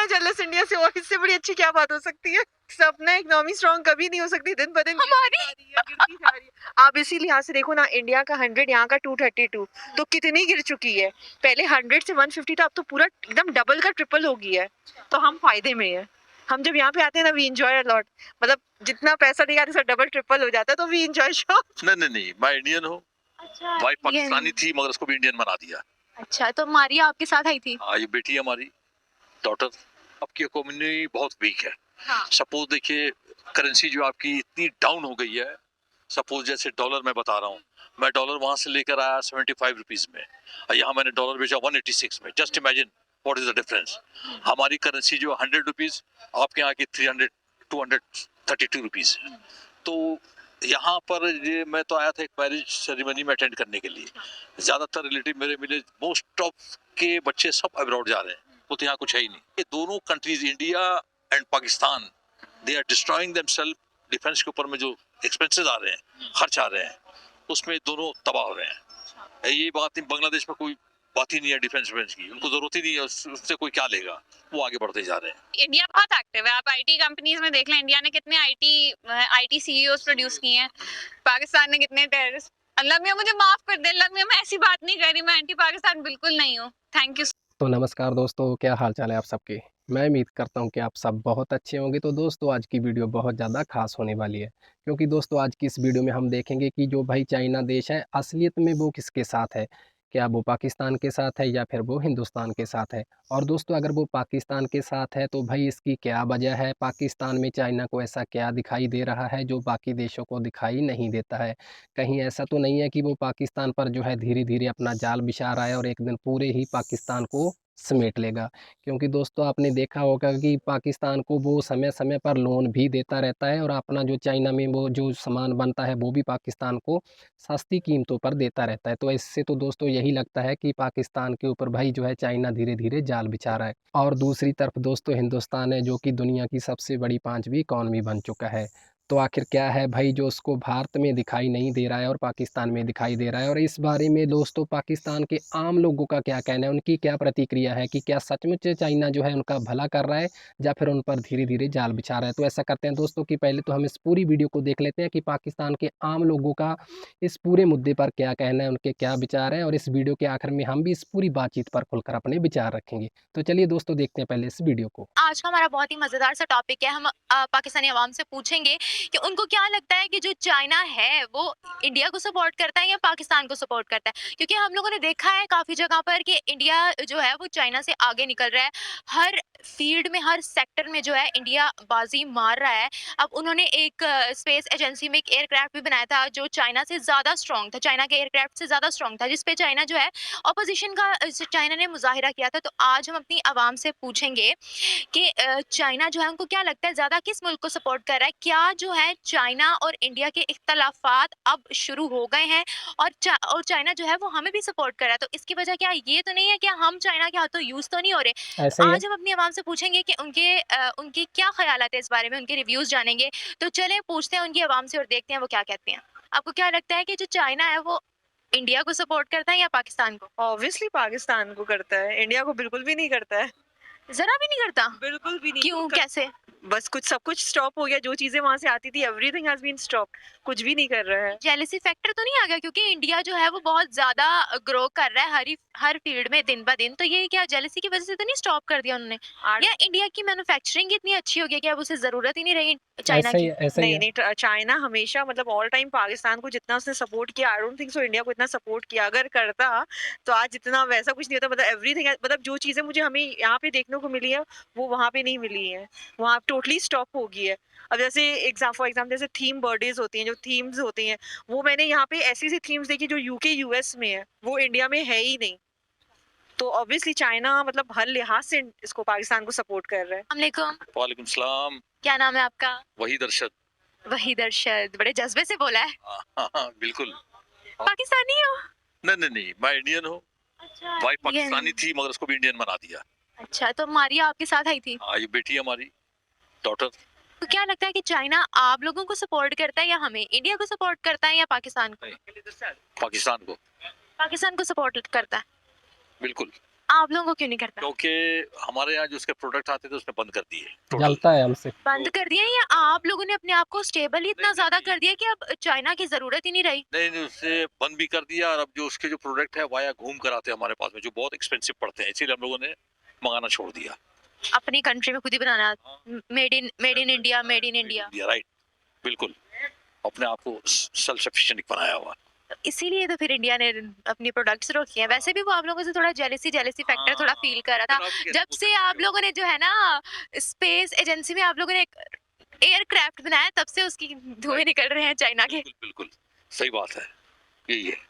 इतना jealous India से, और इससे बड़ी अच्छी क्या बात हो सकती है। अपना इकोनॉमी स्ट्रॉन्ग कभी नहीं हो सकती, दिन ब दिन गिरती जा रही है। आप इसी लिहाज से देखो ना, इंडिया का 100, यहाँ का 232, तो कितनी गिर चुकी है। पहले 100 से 150 था, अब तो पूरा एकदम डबल का ट्रिपल हो गया है। तो हम फायदे में है। हम जब यहाँ पे आते हैं ना, वी एंजॉय अ लॉट। मतलब जितना पैसा दिखा था डबल ट्रिपल हो जाता है, तो वी एंजॉय शॉप। नहीं, मैं इंडियन हूँ। अच्छा, वाइफ पाकिस्तानी थी, मगर उसको भी इंडियन बना दिया। अच्छा, तो मारिया आपके साथ आई थी? हाँ, ये बेटी है हमारी, डॉटर। आपकी इकोनॉमी बहुत वीक है। हाँ। सपोज देखिए, करेंसी जो आपकी इतनी डाउन हो गई है। सपोज जैसे डॉलर मैं बता रहा हूँ, मैं डॉलर वहां से लेकर आया 75 रुपीज में, और यहाँ मैंने डॉलर बेचा 186 में। Just imagine what is the difference. हमारी करेंसी जो 100 रुपीज, आपके यहाँ की 300 232 रुपीज है। तो यहाँ पर ये मैं तो आया था एक मैरिज सेरेमनी में अटेंड करने के लिए। ज्यादातर रिलेटिव मेरे मिले, मोस्ट ऑफ के बच्चे सब अब्रॉड जा रहे हैं, वो तो यहाँ कुछ है ही नहीं। ये दोनों countries, India and Pakistan, they are destroying themself. Defence के ऊपर में जो एक्सपेंसेस आ रहे हैं, खर्च आ रहे हैं, उसमें दोनों तबाह हो रहे हैं। ये बात नहीं, बांग्लादेश में कोई बात ही नहीं है डिफेंस की, उनको जरूरत ही नहीं है, उससे कोई क्या लेगा, वो आगे बढ़ते जा रहे हैं। इंडिया बहुत एक्टिव है। आप आईटी कंपनीज में देख लें, इंडिया ने कितने आईटी सीईओज प्रोड्यूस किए हैं, पाकिस्तान ने कितने टेररिस्ट। अल्लाह मियां मुझे माफ कर दे, अल्लाह मियां मैं ऐसी बात नहीं कर रही, मैं एंटी पाकिस्तान बिल्कुल नहीं हूँ। Thank you. तो नमस्कार दोस्तों, क्या हाल चाल है आप सबके। मैं उम्मीद करता हूं कि आप सब बहुत अच्छे होंगे। तो दोस्तों, आज की वीडियो बहुत ज़्यादा खास होने वाली है, क्योंकि दोस्तों आज की इस वीडियो में हम देखेंगे कि जो भाई चाइना देश है, असलियत में वो किसके साथ है। क्या वो पाकिस्तान के साथ है या फिर वो हिंदुस्तान के साथ है। और दोस्तों, अगर वो पाकिस्तान के साथ है तो भाई इसकी क्या वजह है। पाकिस्तान में चाइना को ऐसा क्या दिखाई दे रहा है जो बाकी देशों को दिखाई नहीं देता है। कहीं ऐसा तो नहीं है कि वो पाकिस्तान पर जो है धीरे धीरे अपना जाल बिछा रहा है और एक दिन पूरे ही पाकिस्तान को समेट लेगा। क्योंकि दोस्तों, आपने देखा होगा कि पाकिस्तान को वो समय समय पर लोन भी देता रहता है, और अपना जो चाइना में वो जो सामान बनता है वो भी पाकिस्तान को सस्ती कीमतों पर देता रहता है। तो इससे तो दोस्तों यही लगता है कि पाकिस्तान के ऊपर भाई जो है चाइना धीरे धीरे जाल बिछा रहा है। और दूसरी तरफ दोस्तों हिंदुस्तान है, जो कि दुनिया की सबसे बड़ी 5वीं इकॉनमी बन चुका है। तो आखिर क्या है भाई जो उसको भारत में दिखाई नहीं दे रहा है और पाकिस्तान में दिखाई दे रहा है। और इस बारे में दोस्तों पाकिस्तान के आम लोगों का क्या कहना है, उनकी क्या प्रतिक्रिया है कि क्या सचमुच चाइना जो है उनका भला कर रहा है या फिर उन पर धीरे धीरे जाल बिछा रहा है। तो ऐसा करते हैं दोस्तों कि पहले तो हम इस पूरी वीडियो को देख लेते हैं कि पाकिस्तान के आम लोगों का इस पूरे मुद्दे पर क्या कहना है, उनके क्या विचार हैं। और इस वीडियो के आखिर में हम भी इस पूरी बातचीत पर खुलकर अपने विचार रखेंगे। तो चलिए दोस्तों, देखते हैं पहले इस वीडियो को। आज का हमारा बहुत ही मजेदार सा टॉपिक है। हम पाकिस्तानी अवाम से पूछेंगे कि उनको क्या लगता है कि जो चाइना है वो इंडिया को सपोर्ट करता है या पाकिस्तान को सपोर्ट करता है। क्योंकि हम लोगों ने देखा है काफी जगह पर कि इंडिया जो है वो चाइना से आगे निकल रहा है। हर फील्ड में, हर सेक्टर में जो है इंडिया बाजी मार रहा है। अब उन्होंने एक स्पेस एजेंसी में एक एयरक्राफ्ट भी बनाया था जो चाइना से ज्यादा स्ट्रॉन्ग था, चाइना के एयरक्राफ्ट से ज्यादा स्ट्रॉन्ग था, जिसपे चाइना जो है ऑपोजिशन का चाइना ने मुजाहिरा किया था। तो आज हम अपनी आवाम से पूछेंगे कि चाइना जो है उनको क्या लगता है ज़्यादा किस मुल्क को सपोर्ट कर रहा है। क्या जो है चाइना और इंडिया के इख्तलाफात अब शुरू हो गए हैं और चाइना जो है वो हमें भी सपोर्ट कर रहा है। तो इसकी वजह क्या ये तो नहीं है कि हम चाइना के हाथों यूज़ तो नहीं हो रहे। ऐसा ही है। आज हम अपनी आवाम से पूछेंगे कि उनके क्या ख्यालात है इस बारे में, उनके रिव्यूज़ जानेंगे। तो चलें पूछते हैं उनकी आवाम से और देखते हैं वो क्या कहते हैं। आपको क्या लगता है कि जो चाइना है वो इंडिया को सपोर्ट करता है या पाकिस्तान को? ऑब्वियसली पाकिस्तान को करता है, इंडिया को बिल्कुल भी नहीं करता है। जरा भी नहीं करता? बिल्कुल भी नहीं। क्यों, कैसे? बस सब कुछ स्टॉप हो गया, जो चीजें वहां से आती थी एवरीथिंग हैज बीन स्टॉप। कुछ भी नहीं कर रहा है। जेलेसी फैक्टर तो नहीं आ गया क्योंकि इंडिया जो है वो बहुत ज्यादा ग्रो कर रहा है हर फील्ड में दिन ब दिन। तो ये क्या जेलेसी की वजह से तो नहीं स्टॉप कर दिया उन्होंने? या इंडिया की मैन्युफैक्चरिंग इतनी अच्छी हो गई कि अब उसे जरूरत ही नहीं रही चाइना ऐसा ही की? है, ऐसा ही नहीं है। नहीं, चाइना हमेशा मतलब ऑल टाइम पाकिस्तान को जितना उसने सपोर्ट किया, I don't think so India को इतना सपोर्ट किया। अगर करता तो आज इतना वैसा कुछ नहीं होता। मतलब एवरीथिंग, मतलब जो चीजें मुझे हमें यहाँ पे देखने को मिली है वो वहाँ पे नहीं मिली है। वहाँ टोटली स्टॉप हो गई है। अब जैसे फॉर एग्जाम्पल जैसे थीम बर्थडेज होती हैं, जो थीम्स होती हैं, वो मैंने यहाँ पे ऐसी ऐसी थीम्स देखी जो यूके यूएस में है, वो इंडिया में है ही नहीं। तो ऑब्वियसली चाइना मतलब हर लिहाज से इसको, पाकिस्तान को सपोर्ट कर रहा है। अस्सलामुअलैकुम। वालेकुम सलाम। क्या नाम है आपका? वही दर्शद। वहीद अरशद, बड़े जज्बे से बोला है। हाँ, बिल्कुल। पाकिस्तानी हो? नहीं, मैं इंडियन हूँ। अच्छा, वाइफ पाकिस्तानी थी, मगर उसको भी इंडियन बना दिया। अच्छा, तो मारिया आपके साथ आई थी? हाँ, ये बेटी है हमारी, डॉटर। तो क्या लगता है कि चाइना आप लोगों को सपोर्ट करता है या हमें, इंडिया को सपोर्ट करता है या पाकिस्तान को? पाकिस्तान को। पाकिस्तान को सपोर्ट करता है। बिल्कुल। आप लोगों को क्यों नहीं करता? क्योंकि हमारे यहाँ जो उसके प्रोडक्ट आते थे उसने बंद कर दिए टोटल। जलता है हमसे। बंद कर दिया या आप लोगों ने अपने आप को स्टेबल ही इतना नहीं, ज्यादा नहीं। कर दिया कि अब चाइना की जरूरत ही नहीं रही? नहीं नहीं, उससे बंद भी कर दिया और अब जो उसके जो प्रोडक्ट है वाया घूम कर आते हैं हमारे पास में, जो बहुत एक्सपेंसिव पड़ते हैं, इसीलिए हम लोगों ने मंगाना छोड़ दिया। अपनी कंट्री में खुद ही बनाना, made in India, made in India. Right, बिल्कुल अपने आप को सेल्फ सफिशिएंट बनाया हुआ। इसीलिए तो फिर इंडिया ने अपनी प्रोडक्ट्स रोकी हैं। वैसे भी वो आप लोगों से थोड़ा जेलेसी फैक्टर थोड़ा फील कर रहा था जब से आप लोगों ने जो है ना स्पेस एजेंसी में आप लोगों ने एक एयरक्राफ्ट बनाया, तब से उसकी धुएं निकल रहे हैं चाइना के। बिल्कुल बिल्कुल सही बात है, यही है।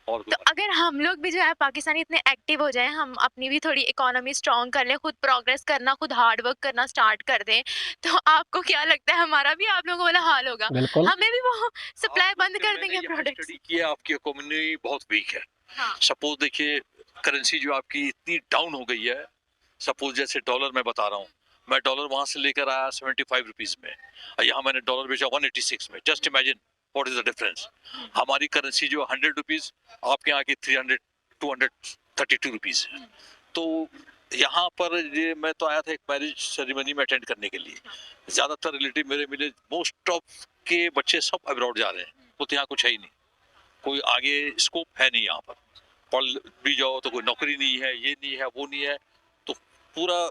और कोई तो बात अगर हम लोग भी जो है पाकिस्तानी इतने एक्टिव हो जाएं, हम अपनी भी थोड़ी इकोनॉमी स्ट्रांग कर लें, खुद प्रोग्रेस करना, खुद हार्ड वर्क करना स्टार्ट कर दें, तो आपको क्या लगता है हमारा भी आप लोगों वाला हाल होगा? बिल्कुल। हमें भी वो सप्लाई आप बंद लोग कर मैंने देंगे यहाँ प्रोडक्ट्स? स्टडी किया, आपकी इकोनॉमी बहुत वीक है। हाँ। सपोज देखिए करेंसी जो आपकी इतनी डाउन हो गई है, सपोज जैसे डॉलर मैं बता रहा हूँ, मैं डॉलर वहां से लेकर आया 75 रुपीज में और यहाँ मैंने डॉलर बेचा 186 में। Just imagine what is the difference. हमारी करेंसी जो 100 रुपीज, आपके यहाँ की 300 232 रुपीज है। तो यहाँ पर ये मैं तो आया था एक मैरिज सेरेमनी में अटेंड करने के लिए। ज्यादातर रिलेटिव मेरे मिले, मोस्ट ऑफ के बच्चे सब अब्रॉड जा रहे हैं, वो तो यहाँ कुछ है ही नहीं, कोई आगे स्कोप है नहीं यहाँ पर। पढ़ भी जाओ तो कोई नौकरी नहीं है, ये नहीं है, वो नहीं है, तो पूरा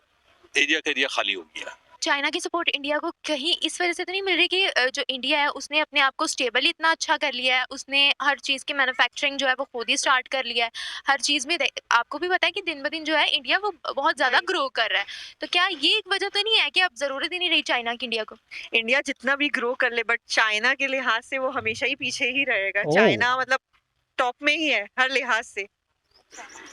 एरिया का एरिया खाली हो गया। चाइना की सपोर्ट इंडिया को कहीं इस वजह से तो नहीं मिल रही कि जो इंडिया है उसने अपने आप को स्टेबल इतना अच्छा कर लिया है, उसने हर चीज़ की मैन्युफैक्चरिंग जो है वो खुद ही स्टार्ट कर लिया है, हर चीज़ में आपको भी पता है कि दिन ब दिन जो है इंडिया वो बहुत ज़्यादा ग्रो कर रहा है, तो क्या ये एक वजह तो नहीं है कि अब ज़रूरत ही नहीं रही चाइना की इंडिया को? इंडिया जितना भी ग्रो कर ले, बट चाइना के लिहाज से वो हमेशा ही पीछे ही रहेगा। ओह! चाइना मतलब टॉप में ही है हर लिहाज से।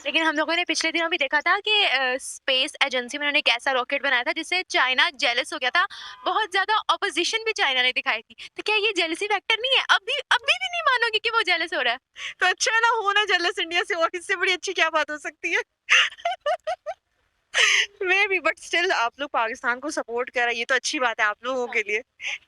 लेकिन हम लोगों ने पिछले दिनों भी देखा था कि स्पेस एजेंसी में उन्होंने एक ऐसा रॉकेट बनाया था जिससे चाइना जेलस हो गया था, बहुत ज्यादा ऑपोजिशन भी चाइना ने दिखाई थी, तो क्या ये जेलसी फैक्टर नहीं है? अभी भी नहीं मानोगे कि वो जेलस हो रहा है? तो अच्छा है ना, होना जेलस इंडिया से, और इससे बड़ी अच्छी क्या बात हो सकती है। मैं भी, बट स्टिल आप लोग पाकिस्तान को सपोर्ट कर रहे हैं, ये तो अच्छी बात है आप लोगों के लिए।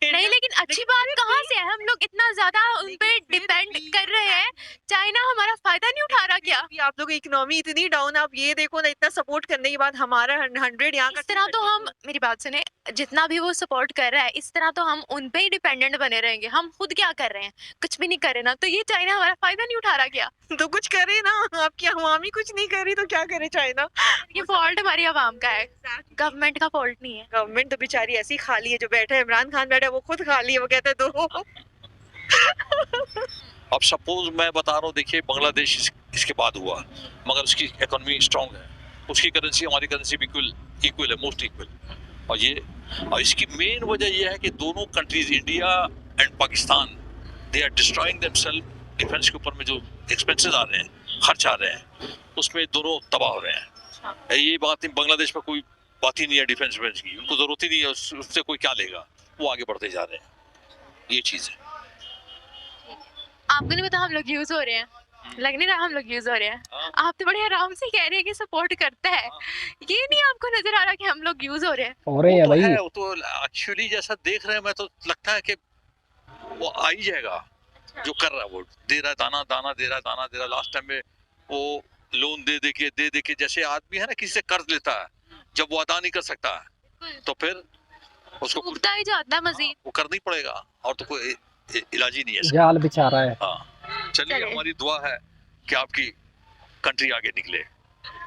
नहीं, लेकिन अच्छी बात कहाँ से है? हम लोग इतना ज्यादा उन पे डिपेंड कर रहे हैं, चाइना हमारा फायदा नहीं उठा रहा क्या? भी आप लोगों की इकोनॉमी इतनी डाउन है, आप ये देखो ना, इतना सपोर्ट करने के बाद हमारा 100 यहाँ का इस तरह तो हम, मेरी बात सुने, जितना भी वो सपोर्ट कर रहा है इस तरह तो हम उन पे ही डिपेंडेंट बने रहेंगे। हम खुद क्या कर रहे हैं? कुछ भी नहीं कर रहे ना, तो ये चाइना हमारा फायदा नहीं उठा रहा क्या? तो कुछ करे ना, आपकी अवामी कुछ नहीं कर रही तो क्या करे चाइना। ये फॉल्ट हमारी आवाम का है, गवर्नमेंट का फॉल्ट नहीं है। गवर्नमेंट तो बेचारी ऐसी खाली है, जो बैठा है इमरान खान बैठा है वो खुद खाली है, वो कहते हैं दो। अब सपोज मैं बता रहा हूँ, देखिए बांग्लादेश इसके बाद हुआ, मगर उसकी इकोनॉमी स्ट्रांग है, उसकी करेंसी हमारी करेंसी बिल्कुल इक्वल है, मोस्ट इक्वल। और इसकी मेन वजह यह है कि दोनों countries India and Pakistan, they are destroying themself. Defence के ऊपर में जो एक्सपेंसेस आ रहे हैं, खर्च आ रहे हैं, उसमें दोनों तबाह हो रहे हैं। ये बात नहीं, बांग्लादेश में कोई बात ही नहीं है डिफेंस की, उनको जरूरत ही नहीं है, उससे कोई क्या लेगा, वो आगे बढ़ते जा रहे हैं, ये चीज है। आपको नहीं पता हम लोग यूज हो रहे हैं? लग नहीं रहा हम लोग यूज हो रहे हैं? आप तो बड़े आराम से कह रहे हैं कि सपोर्ट करता है, ये नहीं आपको नजर आ रहा कि हम लोग यूज हो रहे हैं? हो रहे हैं भाई। वो तो एक्चुअली जैसा देख रहे हैं, मैं तो लगता है कि वो आ ही जाएगा। जो कर रहा है वो दे रहा है, दाना दाना दे रहा है, दाना दे रहा है। लास्ट टाइम में वो लोन दे दे के जैसे आदमी है ना किसी से कर्ज लेता है, जब वो अदा नहीं कर सकता तो फिर उसको उगता ही जाता है मजीद। वो करना ही पड़ेगा, और तो कोई इलाज ही नहीं है इसका। जाल बिछा रहा है। हाँ, चलिए चलिए। हमारी दुआ है कि आपकी कंट्री आगे निकले,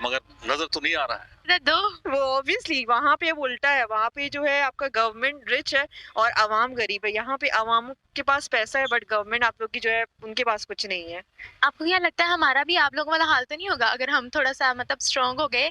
मगर नजर तो नहीं आ रहा है। दो वो ऑब्वियसली वहाँ पे अब उल्टा है, वहाँ पे जो है आपका गवर्नमेंट रिच है और आवाम गरीब है। यहाँ पे आवाम के पास पैसा है, बट गवर्नमेंट आप लोग की जो है उनके पास कुछ नहीं है। आपको क्या लगता है हमारा भी आप लोगों वाला हाल तो नहीं होगा अगर हम थोड़ा सा मतलब स्ट्रांग हो गए,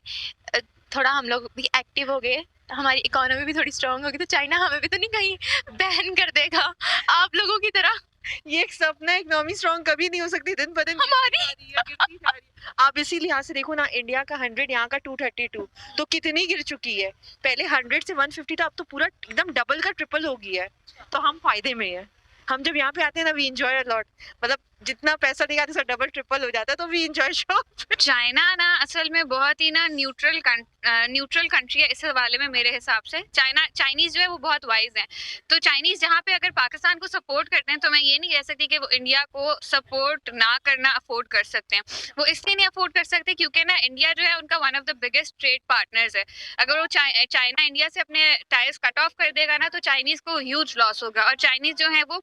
थोड़ा हम लोग भी एक्टिव हो गए, हमारी इकोनॉमी भी थोड़ी स्ट्रांग होगी, तो चाइना हमें भी तो नहीं कहीं बैन कर देगा आप लोगों की तरह? ये एक सपना है, इकोनॉमी स्ट्रांग कभी नहीं हो सकती, दिन ब दिन हमारी गिरती जा रही है। आप इसी लिहाज से देखो ना, इंडिया का 100 यहाँ का 232, तो कितनी गिर चुकी है। पहले 100 से 150 था, अब तो पूरा एकदम डबल का ट्रिपल हो गया है। तो हम फायदे में है। हम जब यहाँ पे आते हैं ना, वी एंजॉय अ लॉट। मतलब जितना पैसा दिखाते उसका डबल ट्रिपल हो जाता है, तो वी एंजॉय शॉप। चाइना ना असल में बहुत ही ना न्यूट्रल कंट्री है इस हवाले में मेरे हिसाब से। चाइनीज जो है वो बहुत वाइज है। तो चाइनीज जहाँ पे अगर पाकिस्तान को सपोर्ट करते हैं तो मैं ये नहीं कह सकती कि वो इंडिया को सपोर्ट ना करना अफोर्ड कर सकते हैं। वो इसलिए नहीं अफोर्ड कर सकते क्योंकि ना इंडिया जो है उनका one of the biggest trade partners है। अगर वो चाइना इंडिया से अपने टाइज कट ऑफ कर देगा ना तो चाइनीज को ह्यूज लॉस होगा, और चाइनीज जो है वो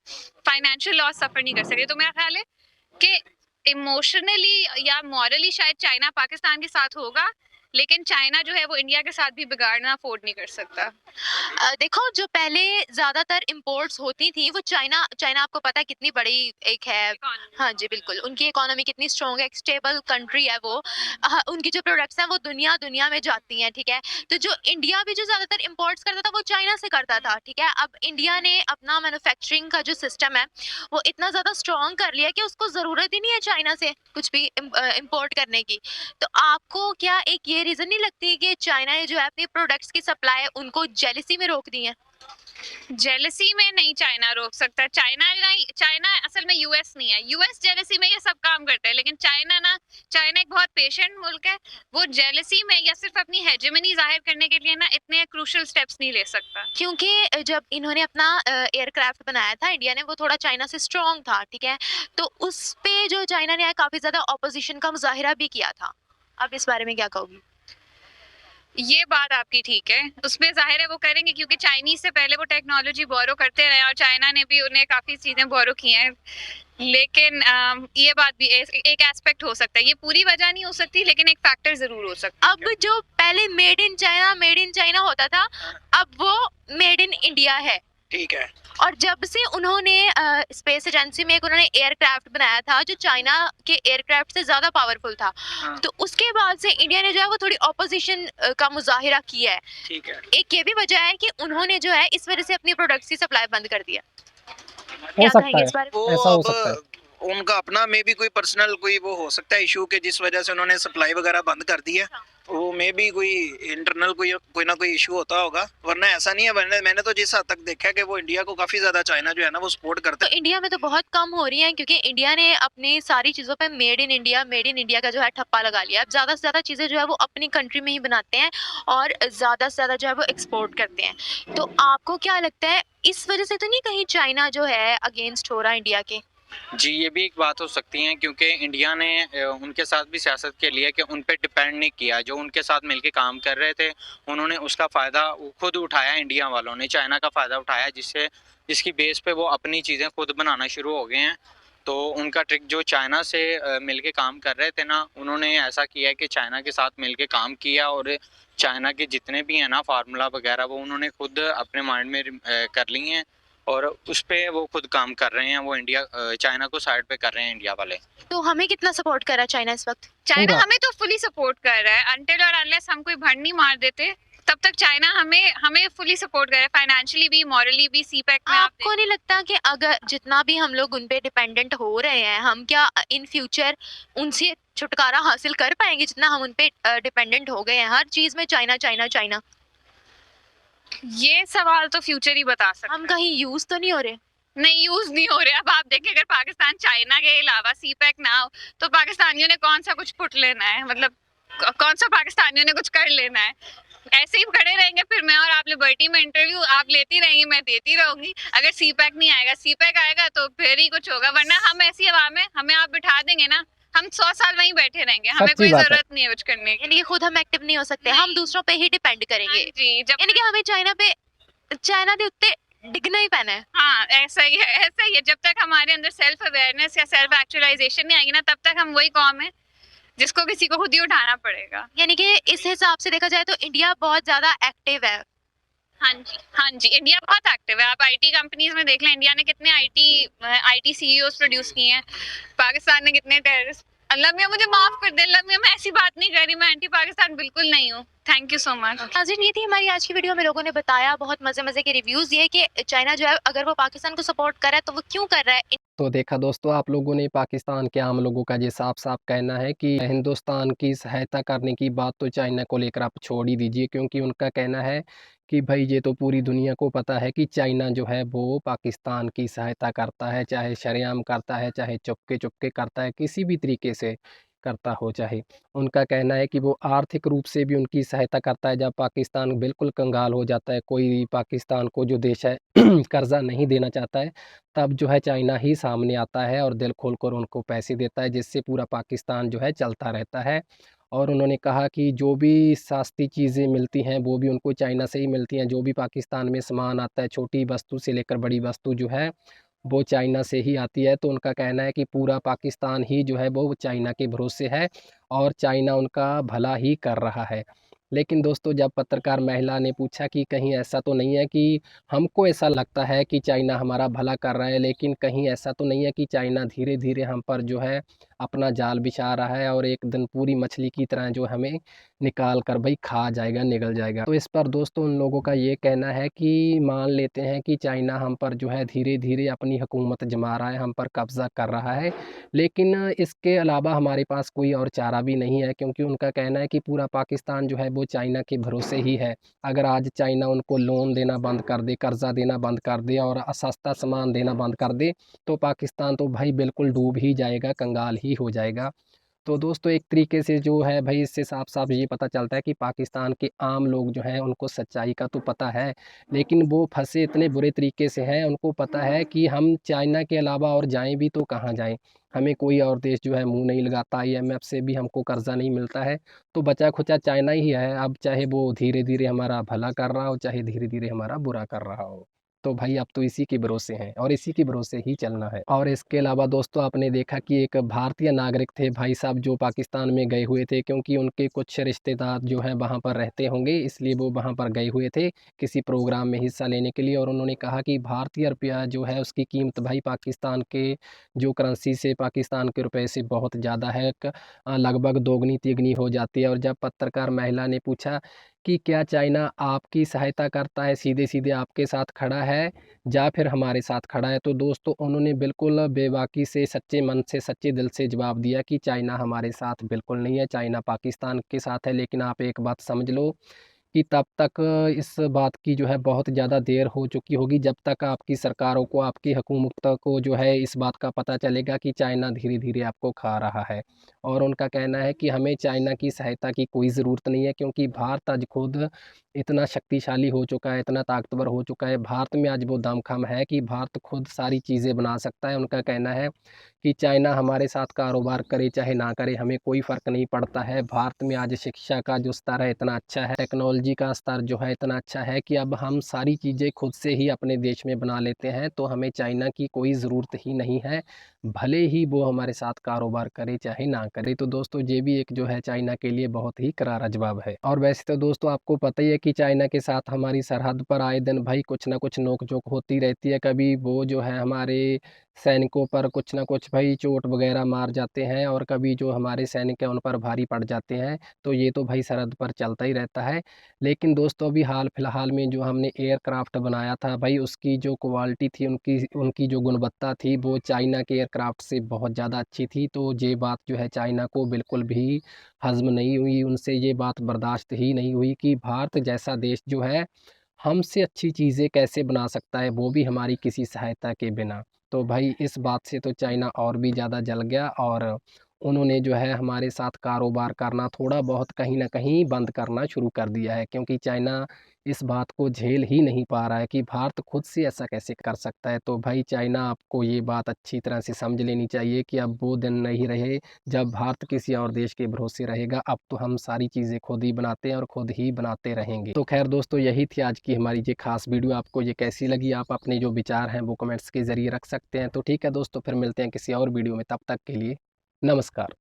फाइनेंशियल लॉस सफर नहीं कर सकते। तो मेरा ख्याल है कि इमोशनली या मॉरली शायद चाइना पाकिस्तान के साथ होगा, लेकिन चाइना जो है वो इंडिया के साथ भी बिगाड़ना अफोर्ड नहीं कर सकता। देखो, जो पहले ज्यादातर इंपोर्ट्स होती थी वो चाइना आपको पता है कितनी बड़ी एक है। हाँ जी बिल्कुल, उनकी इकोनॉमी कितनी स्ट्रॉन्ग है, एक स्टेबल कंट्री है वो। उनकी जो प्रोडक्ट्स हैं वो दुनिया दुनिया में जाती हैं, ठीक है। तो जो इंडिया भी जो ज्यादातर इंपोर्ट्स करता था वो चाइना से करता था, ठीक है। अब इंडिया ने अपना मैन्युफैक्चरिंग का जो सिस्टम है वो इतना ज्यादा स्ट्रॉन्ग कर लिया कि उसको जरूरत ही नहीं है चाइना से कुछ भी इम्पोर्ट करने की। तो आपको क्या एक ये रीजन नहीं लगती कि चाइना ने जो है अपनी प्रोडक्ट्स की सप्लाई उनको जेलसी में रोक दी है? जेलसी में नहीं चाइना रोक सकता। चाइना असल में यूएस नहीं है। यूएस जेलसी में ये सब काम करता है, लेकिन चाइना एक बहुत पेशेंट मुल्क है। वो जेलसी में या सिर्फ अपनी हेजेमनी जाहिर करने के लिए ना इतने क्रूशल स्टेप्स नहीं ले सकता। क्योंकि जब इन्होंने अपना एयरक्राफ्ट बनाया था इंडिया ने, वो थोड़ा चाइना से स्ट्रॉन्ग था, ठीक है। तो उस पे जो चाइना ने काफी ज्यादा ऑपोजिशन का मुजाहिरा भी किया था। आप इस बारे में क्या कहोगी? ये बात आपकी ठीक है, उसमें जाहिर है वो करेंगे क्योंकि चाइनीज से पहले वो टेक्नोलॉजी बोरो करते रहे और चाइना ने भी उन्हें काफी चीजें बोरो की हैं। लेकिन ये बात भी एक एस्पेक्ट हो सकता है। ये पूरी वजह नहीं हो सकती, लेकिन एक फैक्टर जरूर हो सकता है। अब जो पहले मेड इन चाइना होता था, अब वो मेड इन इंडिया है, ठीक है। और जब से उन्होंने स्पेस एजेंसी में एक उन्होंने एयरक्राफ्ट बनाया था जो चाइना के एयरक्राफ्ट से ज्यादा पावरफुल था, हाँ, तो उसके बाद से इंडिया ने जो है वो थोड़ी ऑपोजिशन का मुजाहिरा किया है। ठीक है। एक ये भी वजह है कि उन्होंने जो है इस वजह से अपनी प्रोडक्ट्स की सप्लाई बंद कर दिया। हो क्या सकता कहेंगे है, इस बारे में? वो ऐसा हो अब सकता है। उनका अपना मे भी कोई पर्सनल कोई वो हो सकता है इशू के जिस वजह से उन्होंने सप्लाई वगैरह बंद कर दी है। वो मे भी कोई इंटरनल कोई ना कोई इशू होता होगा, वरना ऐसा नहीं है। मैंने तो जिस हद तक देखा है कि वो इंडिया को काफी ज्यादा चाइना जो है ना वो सपोर्ट करता तो इंडिया में तो बहुत कम हो रही है क्योंकि इंडिया ने अपनी सारी चीज़ों पे मेड इन इंडिया का जो है ठप्पा लगा लिया। अब ज़्यादा से ज़्यादा चीज़ें जो है वो अपनी कंट्री में ही बनाते हैं और ज़्यादा से ज़्यादा जो है वो एक्सपोर्ट करते हैं। तो आपको क्या लगता है इस वजह से तो नहीं कहीं चाइना जो है अगेंस्ट हो रहा है इंडिया के? जी, ये भी एक बात हो सकती है क्योंकि इंडिया ने उनके साथ भी सियासत के लिए कि उन पे डिपेंड नहीं किया। जो उनके साथ मिलके काम कर रहे थे उन्होंने उसका फ़ायदा खुद उठाया। इंडिया वालों ने चाइना का फ़ायदा उठाया, जिसकी बेस पे वो अपनी चीज़ें खुद बनाना शुरू हो गए हैं। तो उनका ट्रिक जो चाइना से मिलके काम कर रहे थे ना, उन्होंने ऐसा किया कि चाइना के साथ मिलके काम किया और चाइना के जितने भी हैं ना फार्मूला वगैरह वो उन्होंने खुद अपने माइंड में कर ली हैं और उस पे वो खुद काम कर रहे हैं। वो चाइना को साइड पे कर रहे हैं इंडिया वाले। तो हमें कितना सपोर्ट कर रहा है चाइना इस वक्त? चाइना पूरा। हमें तो फुली सपोर्ट कर रहा है। अनटिल और अनलेस हम कोई भड़ नहीं मार देते तब तक चाइना हमें फुली सपोर्ट कर रहा है, फाइनेंशियली भी, मॉरली भी। सीपैक में आप आपको नहीं लगता कि अगर जितना भी हम लोग उन पे डिपेंडेंट हो रहे हैं, हम क्या इन फ्यूचर उनसे छुटकारा हासिल कर पाएंगे जितना हम उन पे डिपेंडेंट हो गए हैं? हर चीज में चाइना चाइना चाइना। ये सवाल तो फ्यूचर ही बता सकता हम है। कहीं यूज तो नहीं हो रहे? नहीं, यूज नहीं हो रहे। अब आप देखें, अगर पाकिस्तान चाइना के अलावा सीपैक ना हो तो पाकिस्तानियों ने कौन सा कुछ पुट लेना है? मतलब कौन सा पाकिस्तानियों ने कुछ कर लेना है? ऐसे ही खड़े रहेंगे फिर मैं और आप लिबर्टी में इंटरव्यू आप लेती रहेंगी, मैं देती रहूंगी। अगर सीपैक नहीं आएगा, सीपैक आएगा तो फिर ही कुछ होगा, वरना हम ऐसी हवा में हमें आप बिठा देंगे ना, हम 100 साल वहीं बैठे रहेंगे। हमें सच्ची कोई बात है। जरूरत नहीं है कुछ करने की। यानी कि खुद हम एक्टिव नहीं हो सकते, हम नहीं। दूसरों पे ही डिपेंड हाँ करेंगे। जी, जब यानी कि हमें चाइना के उत्ते डिगना ही पैना है। हाँ ऐसा ही है, ऐसा ही है। जब तक हमारे अंदर सेल्फ अवेयरनेस या सेल्फ एक्चुअलाइजेशन नहीं आएगी ना, तब तक हम वही कौम है जिसको किसी को खुद ही उठाना पड़ेगा। यानी कि इस हिसाब से देखा जाए तो इंडिया बहुत ज्यादा एक्टिव है। हाँ जी, हाँ जी, इंडिया बहुत एक्टिव है। आप आईटी कंपनीज में देख लें, इंडिया ने कितने आईटी सीईओज प्रोड्यूस किए हैं। पाकिस्तान ने कितने टेररिस्ट। अल्लाह मियां मुझे माफ कर दे, अल्लाह मियां मैं ऐसी बात नहीं कर रही, मैं एंटी पाकिस्तान बिल्कुल नहीं हूँ। Thank you so much. नाज़रीन, ये थी हमारी आज की वीडियो में लोगों ने बताया बहुत मजे के रिव्यूज दिए कि चाइना जो है अगर वो पाकिस्तान को सपोर्ट कर रहा है तो वो क्यों कर रहा है। तो देखा दोस्तों, आप लोगों ने पाकिस्तान के आम लोगों का ये साफ-साफ कहना है कि हिंदुस्तान की सहायता करने की बात तो चाइना को लेकर आप छोड़ ही दीजिए, क्योंकि उनका कहना है कि भाई ये तो पूरी दुनिया को पता है कि चाइना जो है वो पाकिस्तान की सहायता करता है, चाहे शरेआम करता है, चाहे चुपके-चुपके करता है, किसी भी तरीके से करता हो चाहे। उनका कहना है कि वो आर्थिक रूप से भी उनकी सहायता करता है, जब पाकिस्तान बिल्कुल कंगाल हो जाता है, कोई पाकिस्तान को जो देश है कर्ज़ा नहीं देना चाहता है, तब जो है चाइना ही सामने आता है और दिल खोल कर उनको पैसे देता है, जिससे पूरा पाकिस्तान जो है चलता रहता है। और उन्होंने कहा कि जो भी सस्ती चीज़ें मिलती हैं, वो भी उनको चाइना से ही मिलती हैं। जो भी पाकिस्तान में सामान आता है, छोटी वस्तु से लेकर बड़ी वस्तु जो है, वो चाइना से ही आती है। तो उनका कहना है कि पूरा पाकिस्तान ही जो है वो चाइना के भरोसे है और चाइना उनका भला ही कर रहा है। लेकिन दोस्तों, जब पत्रकार महिला ने पूछा कि कहीं ऐसा तो नहीं है कि हमको ऐसा लगता है कि चाइना हमारा भला कर रहा है, लेकिन कहीं ऐसा तो नहीं है कि चाइना धीरे-धीरे हम पर जो है अपना जाल बिछा रहा है और एक दिन पूरी मछली की तरह जो हमें निकाल कर भई खा जाएगा, निगल जाएगा। तो इस पर दोस्तों उन लोगों का ये कहना है कि मान लेते हैं कि चाइना हम पर जो है धीरे-धीरे अपनी हुकूमत जमा रहा है, हम पर कब्ज़ा कर रहा है, लेकिन इसके अलावा हमारे पास कोई और चारा भी नहीं है, क्योंकि उनका कहना है कि पूरा पाकिस्तान जो है वो चाइना के भरोसे ही है। अगर आज चाइना उनको लोन देना बंद कर दे, कर्ज़ा देना बंद कर दे और सस्ता सामान देना बंद कर दे, तो पाकिस्तान तो भाई बिल्कुल डूब ही जाएगा, कंगाल ही हो जाएगा। तो दोस्तों, एक तरीके से जो है भाई इससे साफ-साफ ये पता चलता है कि पाकिस्तान के आम लोग जो हैं उनको सच्चाई का तो पता है, लेकिन वो फँसे इतने बुरे तरीके से हैं, उनको पता है कि हम चाइना के अलावा और जाएँ भी तो कहाँ जाएँ? हमें कोई और देश जो है मुँह नहीं लगाता, आईएमएफ से भी हमको कर्ज़ा नहीं मिलता है, तो बचा-खुचा चाइना ही है। अब चाहे वो धीरे-धीरे हमारा भला कर रहा हो, चाहे धीरे-धीरे हमारा बुरा कर रहा हो। तो भाई अब तो इसी के भरोसे हैं और इसी के भरोसे ही चलना है। और इसके अलावा दोस्तों, आपने देखा कि एक भारतीय नागरिक थे भाई साहब जो पाकिस्तान में गए हुए थे, क्योंकि उनके कुछ रिश्तेदार जो हैं वहाँ पर रहते होंगे, इसलिए वो वहाँ पर गए हुए थे किसी प्रोग्राम में हिस्सा लेने के लिए। और उन्होंने कहा कि भारतीय रुपया जो है उसकी कीमत भाई पाकिस्तान के जो करेंसी से, पाकिस्तान के रुपए से बहुत ज़्यादा है, लगभग दोगुनी-तिगुनी हो जाती है। और जब पत्रकार महिला ने पूछा कि क्या चाइना आपकी सहायता करता है, सीधे-सीधे आपके साथ खड़ा है या फिर हमारे साथ खड़ा है? तो दोस्तों, उन्होंने बिल्कुल बेबाकी से, सच्चे मन से, सच्चे दिल से जवाब दिया कि चाइना हमारे साथ बिल्कुल नहीं है, चाइना पाकिस्तान के साथ है। लेकिन आप एक बात समझ लो कि तब तक इस बात की जो है बहुत ज़्यादा देर हो चुकी होगी, जब तक आपकी सरकारों को, आपकी हुकूमतों को जो है इस बात का पता चलेगा कि चाइना धीरे-धीरे आपको खा रहा है। और उनका कहना है कि हमें चाइना की सहायता की कोई ज़रूरत नहीं है, क्योंकि भारत आज खुद इतना शक्तिशाली हो चुका है, इतना ताकतवर हो चुका है। भारत में आज वो दमखम है कि भारत खुद सारी चीज़ें बना सकता है। उनका कहना है कि चाइना हमारे साथ कारोबार करे चाहे ना करे, हमें कोई फ़र्क नहीं पड़ता है। भारत में आज शिक्षा का जो स्तर है इतना अच्छा है, टेक्नोलॉजी का स्तर जो है इतना अच्छा है कि अब हम सारी चीज़ें खुद से ही अपने देश में बना लेते हैं, तो हमें चाइना की कोई ज़रूरत ही नहीं है, भले ही वो हमारे साथ कारोबार करे चाहे ना करे। तो दोस्तों, ये भी एक जो है चाइना के लिए बहुत ही करारा जवाब है। और वैसे तो दोस्तों आपको पता ही है कि चाइना के साथ हमारी सरहद पर आए दिन भाई कुछ ना कुछ नोक-झोंक होती रहती है। कभी वो जो है हमारे सैनिकों पर कुछ ना कुछ भाई चोट वगैरह मार जाते हैं और कभी जो हमारे सैनिक हैं उन पर भारी पड़ जाते हैं। तो ये तो भाई सरहद पर चलता ही रहता है। लेकिन दोस्तों, अभी हाल-फिलहाल में जो हमने एयरक्राफ़्ट बनाया था भाई, उसकी जो क्वालिटी थी, उनकी उनकी जो गुणवत्ता थी, वो चाइना के एयरक्राफ़्ट से बहुत ज़्यादा अच्छी थी। तो ये बात जो है चाइना को बिल्कुल भी हज़म नहीं हुई, उनसे ये बात बर्दाश्त ही नहीं हुई कि भारत जैसा देश जो है हमसे अच्छी चीज़ें कैसे बना सकता है, वो भी हमारी किसी सहायता के बिना। तो भाई इस बात से तो चाइना और भी ज़्यादा जल गया और उन्होंने जो है हमारे साथ कारोबार करना थोड़ा बहुत कहीं न कहीं बंद करना शुरू कर दिया है, क्योंकि चाइना इस बात को झेल ही नहीं पा रहा है कि भारत खुद से ऐसा कैसे कर सकता है। तो भाई चाइना, आपको ये बात अच्छी तरह से समझ लेनी चाहिए कि अब वो दिन नहीं रहे जब भारत किसी और देश के भरोसे रहेगा। अब तो हम सारी चीज़ें खुद ही बनाते हैं और खुद ही बनाते रहेंगे। तो खैर दोस्तों, यही थी आज की हमारी ये खास वीडियो। आपको ये कैसी लगी? आप अपने जो विचार हैं वो कमेंट्स के ज़रिए रख सकते हैं। तो ठीक है दोस्तों, फिर मिलते हैं किसी और वीडियो में, तब तक के लिए नमस्कार।